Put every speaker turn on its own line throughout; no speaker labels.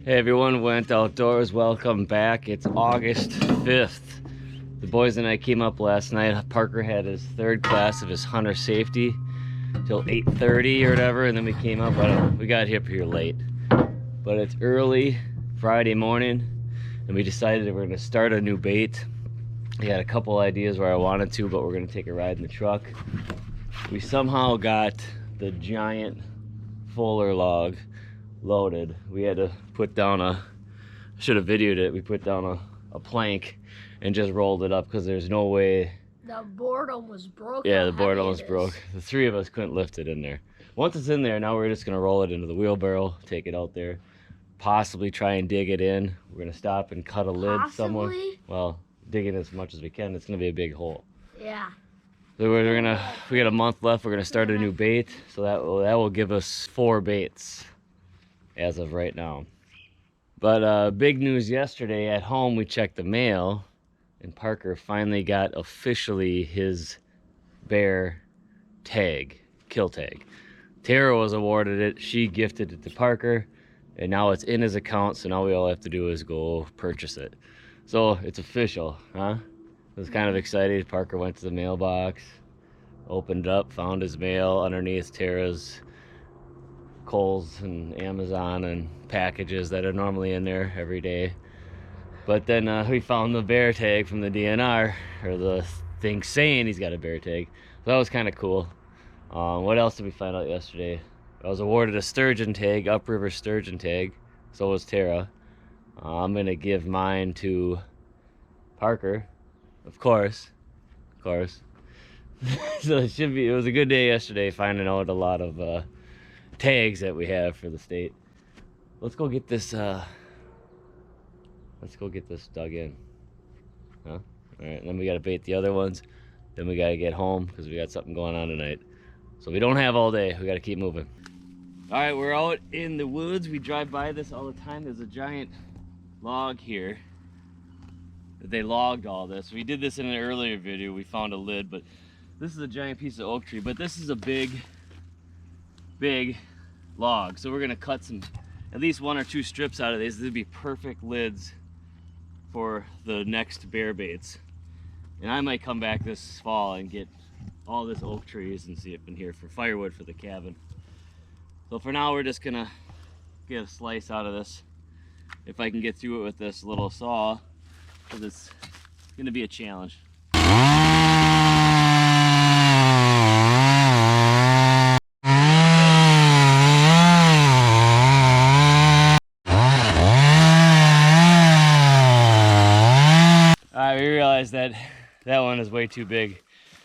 Hey everyone, went outdoors. Welcome back. It's August 5th. The boys and I came up last night. Parker had his third class of his hunter safety till 8:30 or whatever, and then we came up. We got up here late, but it's early Friday morning, and we decided that we're going to start a new bait. I had a couple ideas where I wanted to, but we're going to take a ride in the truck. We somehow got the giant fuller log loaded. We had to put down I should have videoed it. We put down a plank and just rolled it up because there's no way.
The board almost broke.
Yeah, the board almost broke. The three of us couldn't lift it in there. Once it's in there, now we're just gonna roll it into the wheelbarrow, take it out there, possibly try and dig it in. We're gonna stop and cut a lid somewhere. Well, dig it as much as we can. It's gonna be a big hole.
Yeah.
So we got a month left. We're gonna start a new bait, so that will give us 4 baits as of right now. But big news yesterday at home, we checked the mail and Parker finally got officially his bear tag, kill tag. Tara was awarded it, she gifted it to Parker, and now it's in his account, so now we all have to do is go purchase it. So it's official, huh? I was kind of excited. Parker went to the mailbox, opened it up, found his mail underneath Tara's Kohl's and Amazon and packages that are normally in there every day. But then we found the bear tag from the DNR, or the thing saying he's got a bear tag. So that was kind of cool. What else did we find out yesterday? I was awarded a sturgeon tag, upriver sturgeon tag. So was Tara. I'm gonna give mine to Parker, of course. So it was a good day yesterday, finding out a lot of tags that we have for the state. Let's go get this dug in, huh? All right, and then we got to bait the other ones, then we got to get home because we got something going on tonight, so we don't have all day. We got to keep moving. All right, we're out in the woods. We drive by this all the time. There's a giant log here. They logged all this. We did this in an earlier video. We found a lid, but this is a giant piece of oak tree, but this is a big log, so we're gonna cut at least 1 or 2 strips out of these. These would be perfect lids for the next bear baits. And I might come back this fall and get all this oak trees and see it in here for firewood for the cabin. So for now, we're just gonna get a slice out of this, if I can get through it with this little saw, because it's gonna be a challenge. We realized that one is way too big.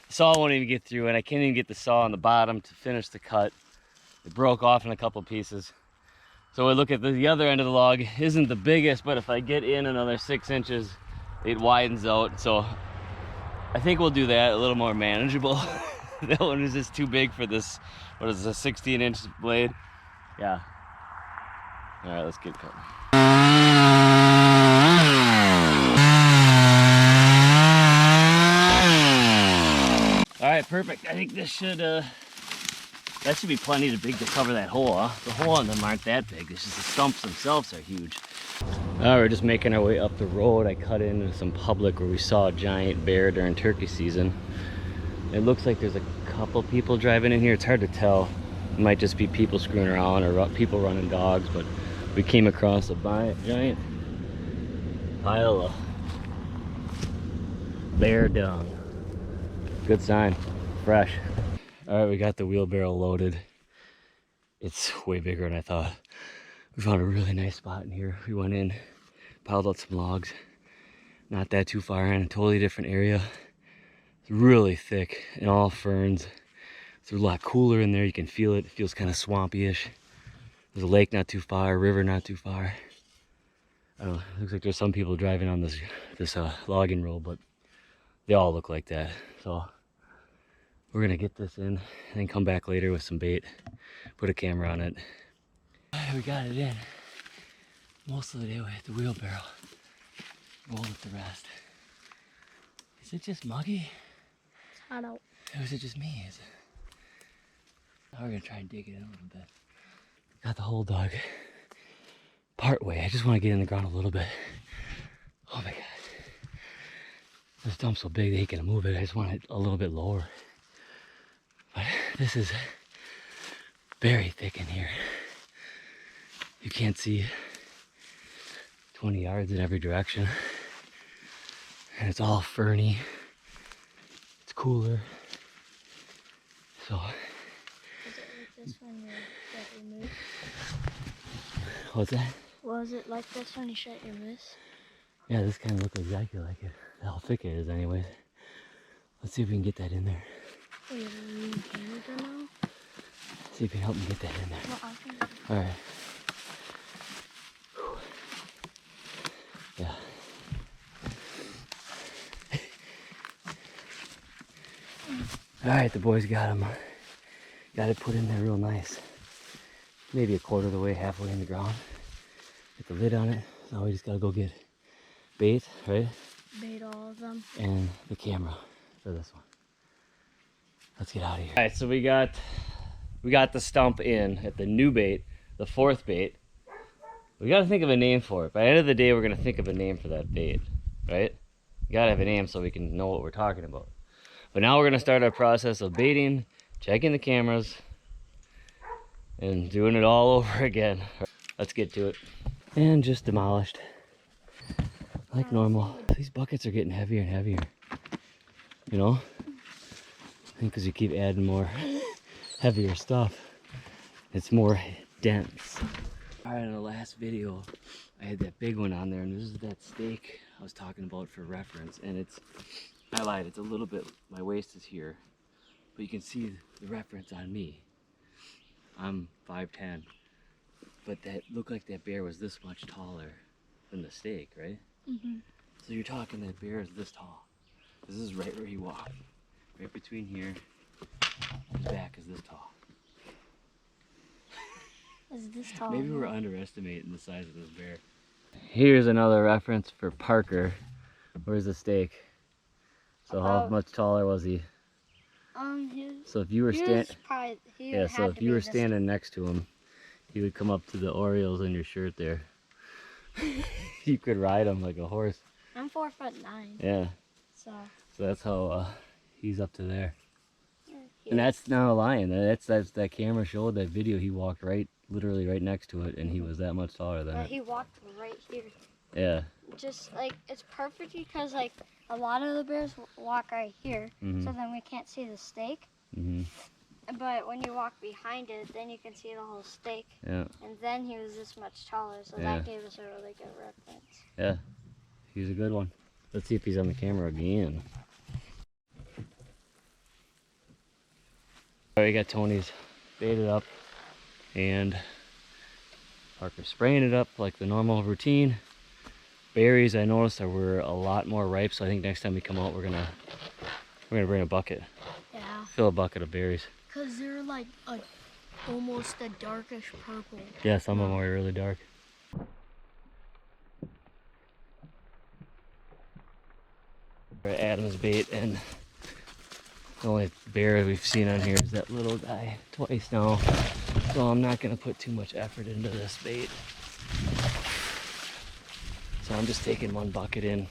The saw won't even get through, and I can't even get the saw on the bottom to finish the cut. It broke off in a couple pieces. So we look at the other end of the log. Isn't the biggest, but if I get in another 6 inches, it widens out. So I think we'll do that, a little more manageable. That one is just too big for this, what is this, a 16-inch blade? Yeah. All right, let's get cutting. All right, perfect. I think this should, that should be plenty too big to cover that hole, huh? The hole on them aren't that big. It's just the stumps themselves are huge. All right, we're just making our way up the road. I cut into some public where we saw a giant bear during turkey season. It looks like there's a couple people driving in here. It's hard to tell. It might just be people screwing around or people running dogs, but we came across a giant pile of bear dung. Good sign, fresh. All right, we got the wheelbarrow loaded. It's way bigger than I thought. We found a really nice spot in here. We went in, piled out some logs. Not that too far in, a totally different area. It's really thick and all ferns. It's a lot cooler in there. You can feel it. It feels kind of swampy-ish. There's a lake not too far, a river not too far. I don't know, it looks like there's some people driving on this logging road, but they all look like that. So we're gonna get this in and then come back later with some bait, put a camera on it. We got it in. Most of the day we hit the wheelbarrow. Roll with the rest. Is it just muggy?
It's hot out.
Or is it just me? Now we're gonna try and dig it in a little bit. Got the hole dug. part way. I just want to get in the ground a little bit. Oh my God. This dump's so big that he can move it. I just want it a little bit lower. But this is very thick in here. You can't see 20 yards in every direction. And it's all ferny. It's cooler. So.
Was it like this when you shut your moose?
What's that?
Was it like this when you shut your moose?
Yeah, this kind of looks exactly like it. How thick it is anyways. Let's see if we can get that in there.
Wait, are you here now?
See if you can help me get that in there.
Well, I can...
Alright. Yeah. Alright, the boys got him. Got it put in there real nice. Maybe a quarter of the way, halfway in the ground. Get the lid on it. Now we just gotta go get bait, right?
Bait all of them.
And the camera for this one. Let's get out of here. Alright, so we got the stump in at the new bait, the fourth bait. We gotta think of a name for it. By the end of the day, we're gonna think of a name for that bait, right? You gotta have a name so we can know what we're talking about. But now we're gonna start our process of baiting, checking the cameras, and doing it all over again. Let's get to it. And just demolished. Like normal. These buckets are getting heavier and heavier. You know? I think because you keep adding more heavier stuff, it's more dense. Alright, in the last video, I had that big one on there, and this is that steak I was talking about for reference. And it's, I lied, it's a little bit, my waist is here, but you can see the reference on me. I'm 5'10", but that looked like that bear was this much taller than the steak, right?
Mm-hmm.
So you're talking that bear is this tall. This is right where he walked. Right between here, his back is this tall.
Is this tall?
Maybe we're underestimating the size of this bear. Here's another reference for Parker. Where's the steak? So how much taller was he? So if you were standing next to him, he would come up to the Orioles in your shirt there. You could ride him like a horse.
I'm 4'9".
Yeah.
So
that's how he's up to there.
Yeah,
and that's not a lying. That's that camera showed that video. He walked literally right next to it, and he was that much taller than it.
He walked right here.
Yeah.
Just like it's perfect because like a lot of the bears walk right here, so then we can't see the steak. But when you walk behind it, then you can see the whole steak.
Yeah.
And then he was this much taller, so that gave us a really good reference.
Yeah, he's a good one. Let's see if he's on the camera again. We got Tony's baited up, and Parker's spraying it up like the normal routine. Berries, I noticed, were a lot more ripe, so I think next time we come out, we're gonna bring a bucket.
Yeah.
Fill a bucket of berries.
Cause they're like almost a darkish purple.
Yeah, some of them are really dark. Adam's bait, and the only bear we've seen on here is that little guy twice now. So I'm not gonna put too much effort into this bait. So I'm just taking one bucket in.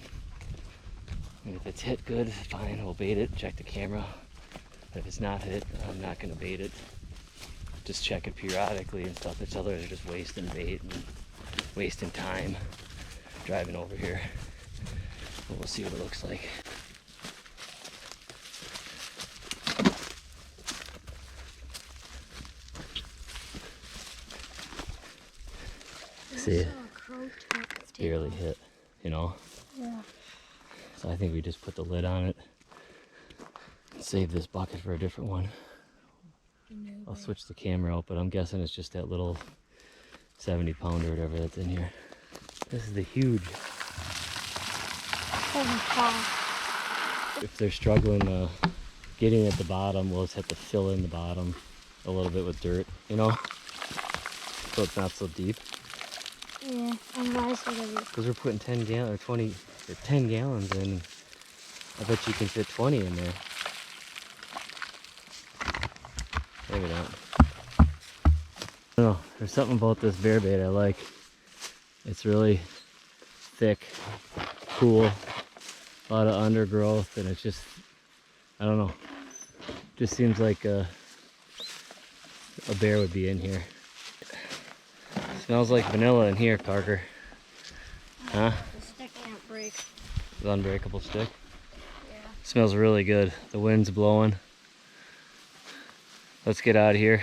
And if it's hit good, fine, we'll bait it, check the camera. But if it's not hit, I'm not gonna bait it. Just check it periodically and stuff. It's others are just wasting bait and wasting time driving over here. But we'll see what it looks like. See, barely hit, you know?
Yeah.
So I think we just put the lid on it. Save this bucket for a different one. I'll switch the camera out, but I'm guessing it's just that little 70 pounder or whatever that's in here. This is the huge. If they're struggling getting at the bottom, we'll just have to fill in the bottom a little bit with dirt, you know? So it's not so deep.
Yeah, and rice whatever.
Because we're putting 10 gallons or 20 or 10 gallons in. I bet you can fit 20 in there. Maybe not. I don't know. There's something about this bear bait I like. It's really thick, cool, a lot of undergrowth, and it's just, I don't know, just seems like a bear would be in here. Smells like vanilla in here, Parker. Huh?
The stick can't break.
The unbreakable stick.
Yeah.
Smells really good. The wind's blowing. Let's get out of here.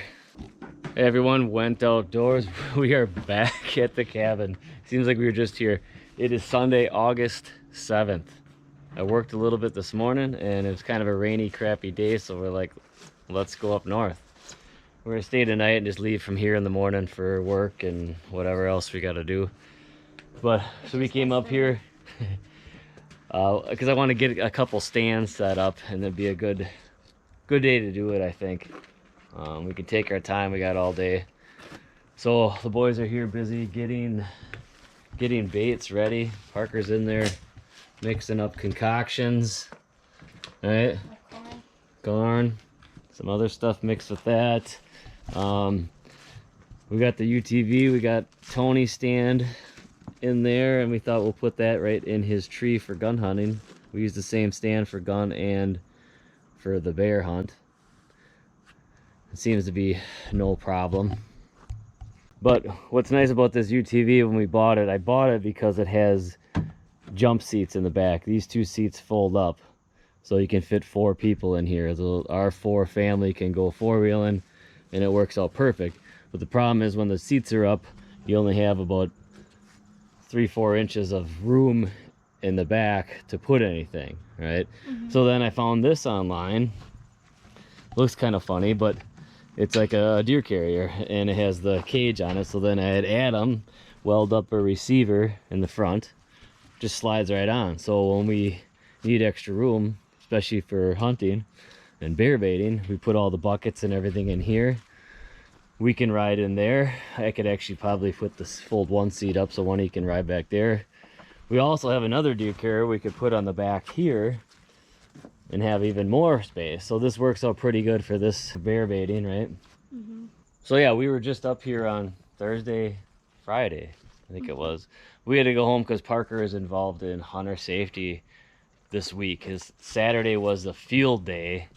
Hey, everyone went outdoors. We are back at the cabin. Seems like we were just here. It is Sunday, August 7th. I worked a little bit this morning and it's kind of a rainy, crappy day, so we're like, let's go up north. We're gonna stay tonight and just leave from here in the morning for work and whatever else we gotta do. But so we came up here because I want to get a couple stands set up, and it'd be a good day to do it, I think. We can take our time, we got all day. So the boys are here busy getting baits ready. Parker's in there mixing up concoctions, right? Corn, some other stuff mixed with that. We got the UTV, we got Tony's stand in there, and we thought we'll put that right in his tree for gun hunting. We use the same stand for gun and for the bear hunt. It seems to be no problem. But what's nice about this UTV, when we bought it, I bought it because it has jump seats in the back. These two seats fold up, so you can fit 4 people in here. Our 4 family can go 4-wheeling, and it works out perfect. But the problem is when the seats are up, you only have about 3-4 inches of room in the back to put anything, right? So then I found this online. Looks kind of funny, but it's like a deer carrier, and it has the cage on it. So then I had Adam weld up a receiver in the front, just slides right on. So when we need extra room, especially for hunting and bear baiting, we put all the buckets and everything in here. We can ride in there. I could actually probably put this fold one seat up so one he can ride back there. We also have another deer carrier we could put on the back here and have even more space. So this works out pretty good for this bear baiting, right? So yeah, we were just up here on Friday, I think it was. We had to go home because Parker is involved in hunter safety this week. His Saturday was the field day.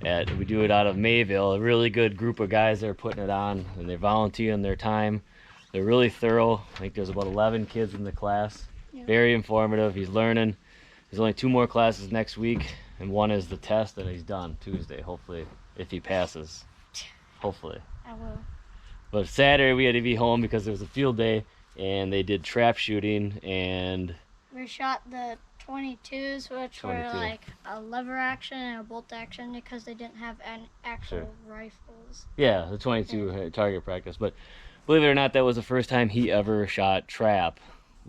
We do it out of Mayville. A really good group of guys that are putting it on, and they're volunteering their time. They're really thorough. I think there's about 11 kids in the class. Yeah. Very informative. He's learning. There's only 2 more classes next week, and one is the test, and he's done Tuesday, hopefully, if he passes. Hopefully.
I will.
But Saturday we had to be home because it was a field day, and they did trap shooting, and
we shot the 22s, which were like a lever action and a bolt action because they didn't have an actual rifles.
Yeah, the 22 target practice. But believe it or not, that was the first time he ever shot trap.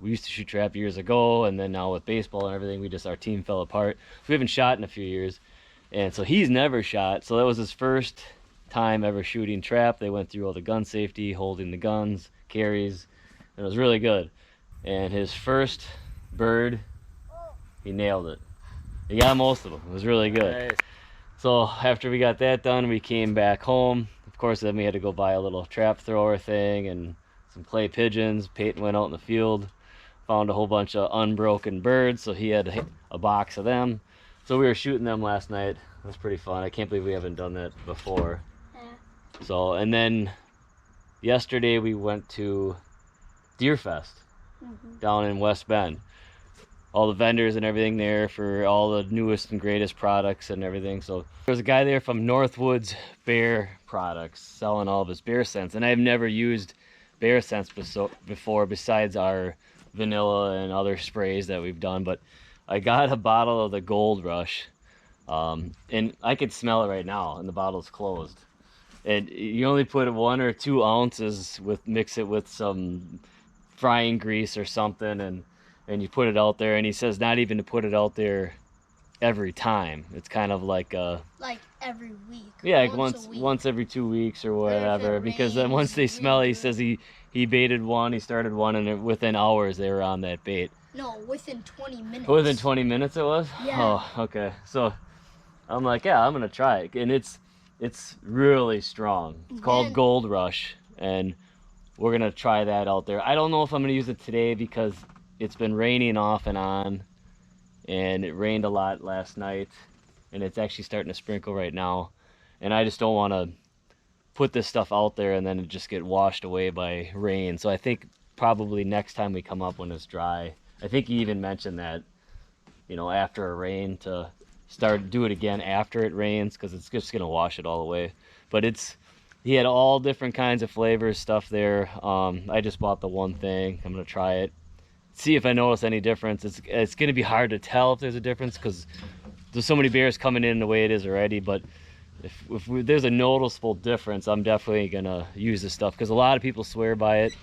We used to shoot trap years ago, and then now with baseball and everything, our team fell apart. So we haven't shot in a few years, and so he's never shot. So that was his first time ever shooting trap. They went through all the gun safety, holding the guns, carries, and it was really good. And his first bird, he nailed it. He got most of them. It was really good. Nice. So after we got that done, we came back home. Of course, then we had to go buy a little trap thrower thing and some clay pigeons. Peyton went out in the field, found a whole bunch of unbroken birds, so he had a box of them. So we were shooting them last night. It was pretty fun. I can't believe we haven't done that before. Yeah. So, and then yesterday we went to Deer Fest down in West Bend. All the vendors and everything there for all the newest and greatest products and everything. So there's a guy there from Northwoods Bear Products selling all of his bear scents, and I've never used bear scents before besides our vanilla and other sprays that we've done. But I got a bottle of the Gold Rush, and I could smell it right now, and the bottle's closed. And you only put 1 or 2 ounces mix it with some frying grease or something, and you put it out there. And he says not even to put it out there every time. It's kind of like
every week.
Yeah, like once every 2 weeks or whatever. Because then once they smell it, he says he baited one, he started one, and within hours they were on that bait.
No, within 20 minutes.
Within 20 minutes it was?
Yeah.
Oh, okay. So I'm like, yeah, I'm gonna try it. And it's really strong. It's called Gold Rush, and we're gonna try that out there. I don't know if I'm gonna use it today because it's been raining off and on, and it rained a lot last night, and it's actually starting to sprinkle right now, and I just don't want to put this stuff out there and then it just get washed away by rain. So I think probably next time we come up when it's dry, I think he even mentioned that, you know, after a rain to do it again after it rains, because it's just gonna wash it all away. But he had all different kinds of flavors stuff there. I just bought the one thing. I'm gonna try it, see if I notice any difference. It's gonna be hard to tell if there's a difference because there's so many bears coming in the way it is already. But if there's a noticeable difference, I'm definitely gonna use this stuff because a lot of people swear by it,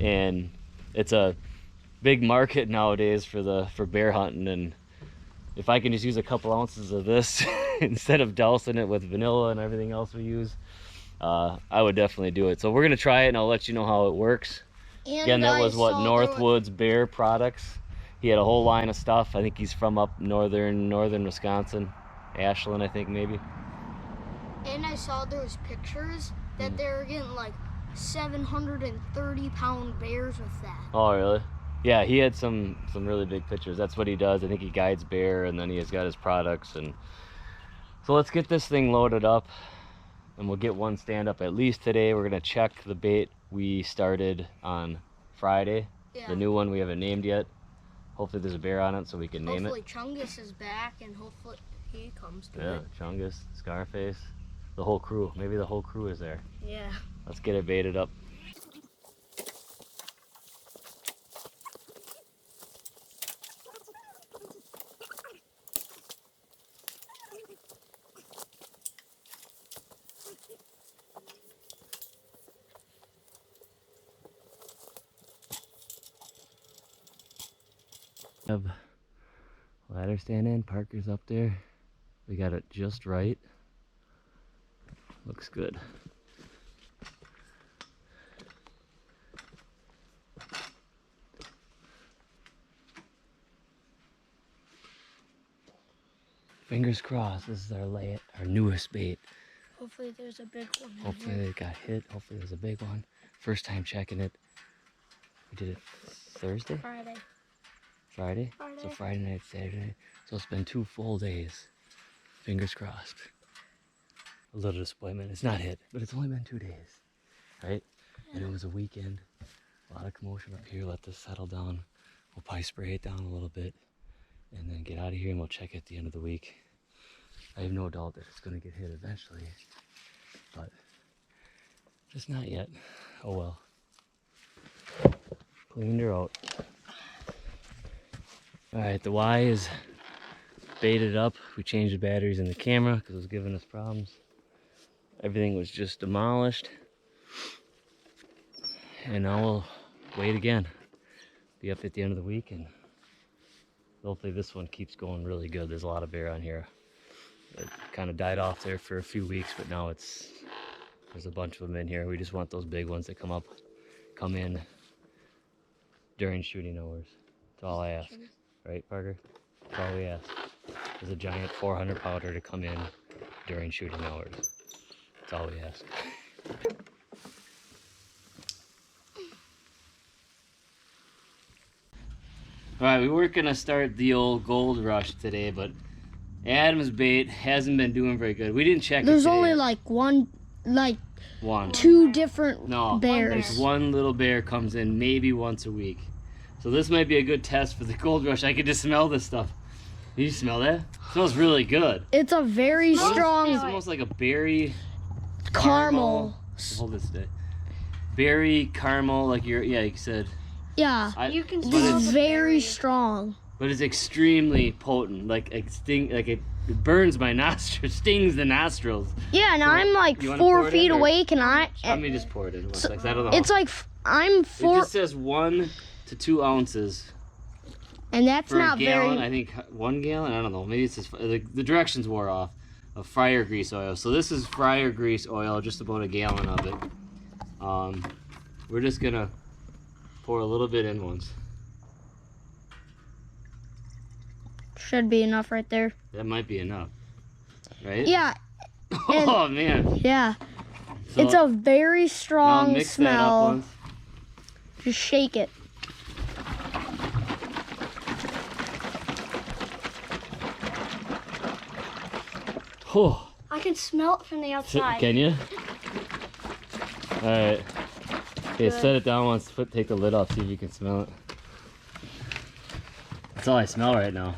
and it's a big market nowadays for bear hunting. And if I can just use a couple ounces of this instead of dousing it with vanilla and everything else we use, I would definitely do it. So we're gonna try it and I'll let you know how it works. And again, that was what Northwoods Bear Products. He had a whole line of stuff. I think he's from up northern Wisconsin, Ashland, I think maybe.
And I saw there was pictures that they were getting like 730-pound bears with that.
Oh, really? Yeah, he had some really big pictures. That's what he does. I think he guides bear, and then he has got his products. And so let's get this thing loaded up, and we'll get one stand up at least today. We're gonna check the bait we started on Friday. Yeah. The new one we haven't named yet. Hopefully there's a bear on it so we can name it.
Hopefully Chungus is back, and hopefully he comes to it.
Yeah, Chungus, Scarface, the whole crew. Maybe the whole crew is there.
Yeah.
Let's get it baited up. Have ladder stand in, Parker's up there. We got it just right. Looks good. Fingers crossed, this is our newest bait.
Hopefully there's a big one.
Hopefully it got hit. Hopefully there's a big one. First time checking it. We did it Thursday? Friday? So Friday night, Saturday. So it's been 2 full days. Fingers crossed. A little disappointment. It's not hit, but it's only been 2 days, right? Yeah. And it was a weekend. A lot of commotion up here. Let this settle down. We'll probably spray it down a little bit and then get out of here, and we'll check it at the end of the week. I have no doubt that it's going to get hit eventually, but just not yet. Oh well. Cleaned her out. Alright, the Y is baited up. We changed the batteries in the camera because it was giving us problems. Everything was just demolished. And now we'll wait again. Be up at the end of the week, and hopefully this one keeps going really good. There's a lot of bear on here. It kind of died off there for a few weeks, but now there's a bunch of them in here. We just want those big ones that come in during shooting hours. That's all I ask. Right, Parker? That's all we ask. There's a giant 400 pounder to come in during shooting hours. That's all we ask. Alright, we weren't going to start the old gold rush today, but Adam's bait hasn't been doing very good. We didn't check it today.
There's only like two different bears.
Like one little bear comes in maybe once a week. So this might be a good test for the gold rush. I can just smell this stuff. Can you smell that? It smells really good.
It's a very strong...
It's almost like a berry...
Caramel.
Hold this day. Berry, caramel, like you said.
Yeah,
you can
smell it's very strong.
But it's extremely potent. Like it burns my nostrils, stings the nostrils.
Yeah, and so I'm like 4 feet away. Can I?
Let me just pour it in. So, I don't know.
It's like I'm 4.
It just says 1 to 2 ounces.
And that's
for
not
a gallon,
very.
I think 1 gallon. I don't know. Maybe it says the directions wore off. Of fryer grease oil. So this is fryer grease oil, just about a gallon of it. We're just gonna pour a little bit in once.
Should be enough right there.
That might be enough, right?
Yeah.
Oh man.
Yeah. So it's a very strong
mix
smell.
That up once.
Just shake it.
Oh,
I can smell it from the outside.
can you? All right. Okay, set it down once. Take the lid off. See if you can smell it. That's all I smell right now.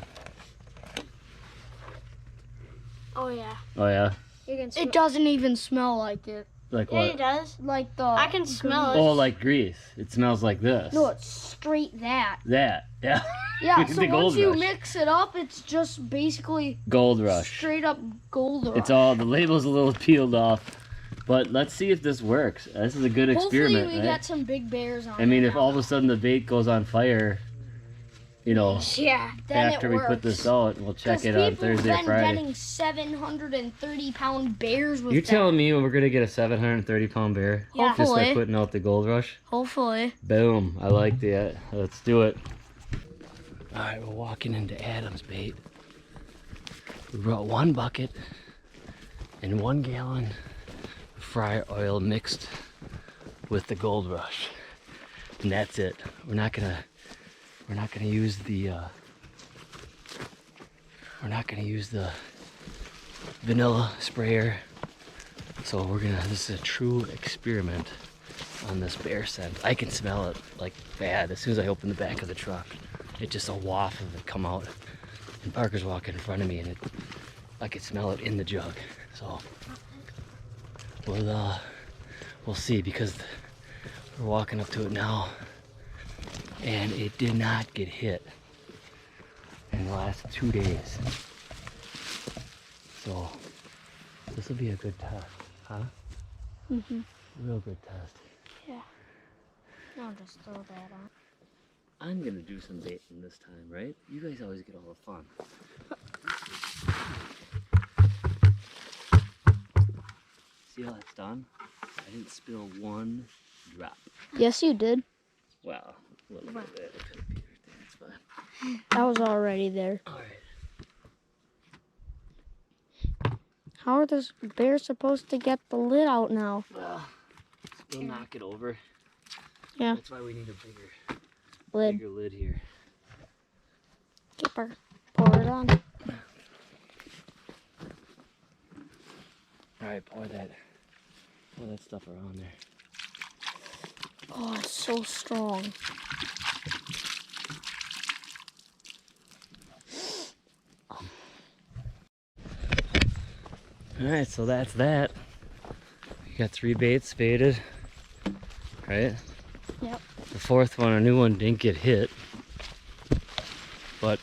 Oh yeah.
Oh yeah.
You can smell
It doesn't even smell like it.
Like
Yeah,
what?
it does.
Like the.
I can smell it.
Oh, like grease. It smells like this.
No, it's straight that.
That. Yeah.
Yeah.
The
So
Gold
once you
Rush.
mix it up, it's just basically
Gold Rush.
straight up Gold Rush.
It's all, the label's a little peeled off, but let's see if this works. This is a good experiment,
Hopefully we
right?
got some big bears on.
I mean,
it
if
now.
all of a sudden the bait goes on fire, you know,
Yeah, then
after
it
we
works.
put this out, we'll check
'Cause
it on
people
Thursday or
been
Friday.
getting 730-pound bears with
You're
that.
telling me we're gonna get a 730-pound bear
Yeah.
just by
Hopefully.
putting out the Gold Rush?
Hopefully.
Boom! I like that. Let's do it. All right, we're walking into Adam's bait. We brought 1 bucket and 1 gallon of fryer oil mixed with the Gold Rush, and that's it. We're not gonna use the vanilla sprayer. So this is a true experiment on this bear scent. I can smell it like bad as soon as I open the back of the truck. It's just a waft of it come out. And Parker's walking in front of me and I can smell it in the jug. So we'll see, because we're walking up to it now and it did not get hit in the last 2 days. So this will be a good test, huh?
Mhm.
Real good test.
I'll just throw that on.
I'm gonna do some baiting this time, right? You guys always get all the fun. See how that's done? I didn't spill 1 drop.
Yes, you did.
Well, a little bit of it could be right there. It's fine.
That was already there.
All right.
How are those bears supposed to get the lid out now?
Well, we'll knock it over.
Yeah.
That's why we need a
Lid.
bigger lid here.
Keeper. Pour it on.
All right, pour that stuff around there.
Oh, it's so strong.
All right, so that's that. We got 3 baits baited, right?
Yep.
The 4th one, a new one, didn't get hit, but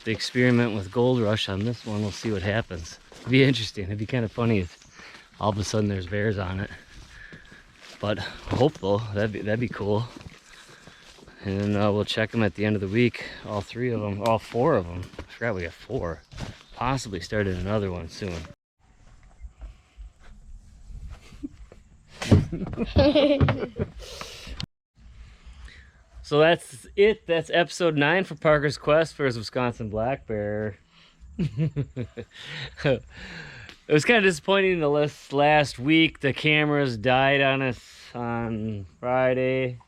the experiment with Gold Rush on this one, we'll see what happens. It'd be interesting. It'd be kind of funny if all of a sudden there's bears on it. But hopeful. That'd be cool. And we'll check them at the end of the week. All 3 of them, all 4 of them. I forgot we got 4. Possibly started another one soon. So that's it. That's episode 9 for Parker's Quest for his Wisconsin black bear. It was kind of disappointing the last week. The cameras died on us on Friday.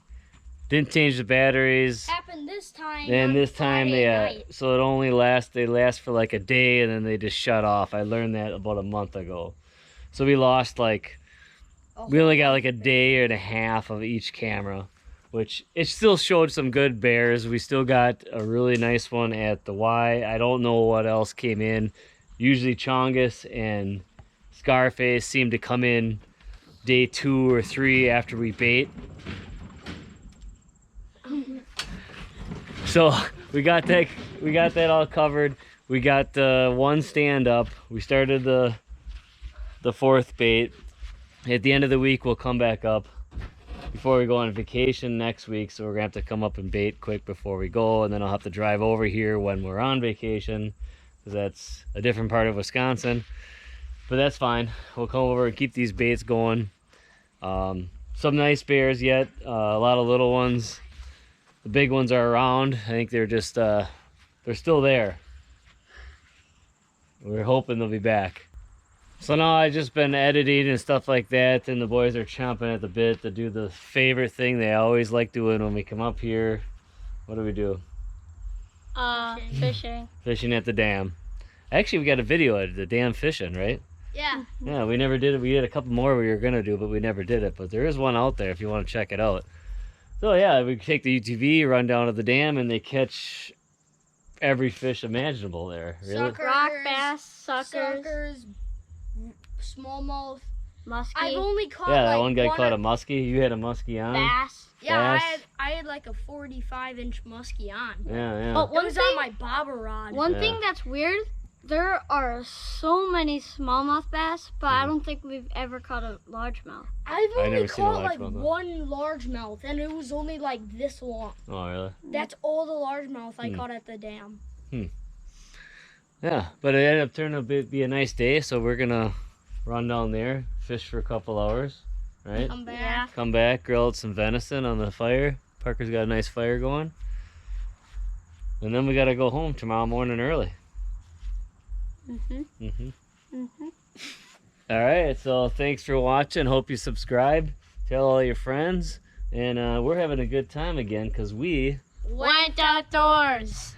Didn't change the batteries.
Happened this time.
And
on
this time
Friday night.
so it only they last for like a day and then they just shut off. I learned that about a month ago. So we lost we only got like a day and a half of each camera, which it still showed some good bears. We still got a really nice one at the Y. I don't know what else came in. Usually Chongus and Scarface seem to come in day 2 or 3 after we bait. So we got that all covered. We got 1 stand up. We started the 4th bait. At the end of the week we'll come back up before we go on vacation next week, so we're gonna have to come up and bait quick before we go, and then I'll have to drive over here when we're on vacation, because that's a different part of Wisconsin. But that's fine. We'll come over and keep these baits going. Some nice bears yet, a lot of little ones. The big ones are around. I think they're just they're still there. We're hoping they'll be back. So now I've just been editing and stuff like that, and the boys are chomping at the bit to do the favorite thing they always like doing when we come up here. What do we do?
Fishing.
Fishing at the dam. Actually, we got a video of the dam fishing, right?
Yeah.
Yeah, we never did it. We had a couple more we were gonna do, but we never did it. But there is one out there if you want to check it out. So yeah, we take the UTV, run down to the dam, and they catch every fish imaginable there. Really?
Suckers,
Rock bass, suckers,
suckers, smallmouth.
muskie,
I've only caught
Yeah, that
like
one guy caught
or-
a muskie. You had a muskie on.
bass.
Yeah,
bass.
I had like a 45-inch muskie on.
Yeah.
But
It
one
was
thing,
on my bobber rod.
one
Yeah.
thing that's weird, there are so many smallmouth bass, but I don't think we've ever caught a largemouth.
I've only
never seen a
caught like
largemouth, though.
one largemouth, and it was only like this long.
Oh, really?
That's all the largemouth I caught at the dam.
Yeah, but it ended up turning out to be a nice day, so we're gonna run down there, fish for a couple hours, right?
Come back.
Yeah.
Come back, grill out some venison on the fire. Parker's got a nice fire going. And then we gotta go home tomorrow morning early. All right, so thanks for watching. Hope you subscribed. Tell all your friends. And we're having a good time again because we
Went outdoors.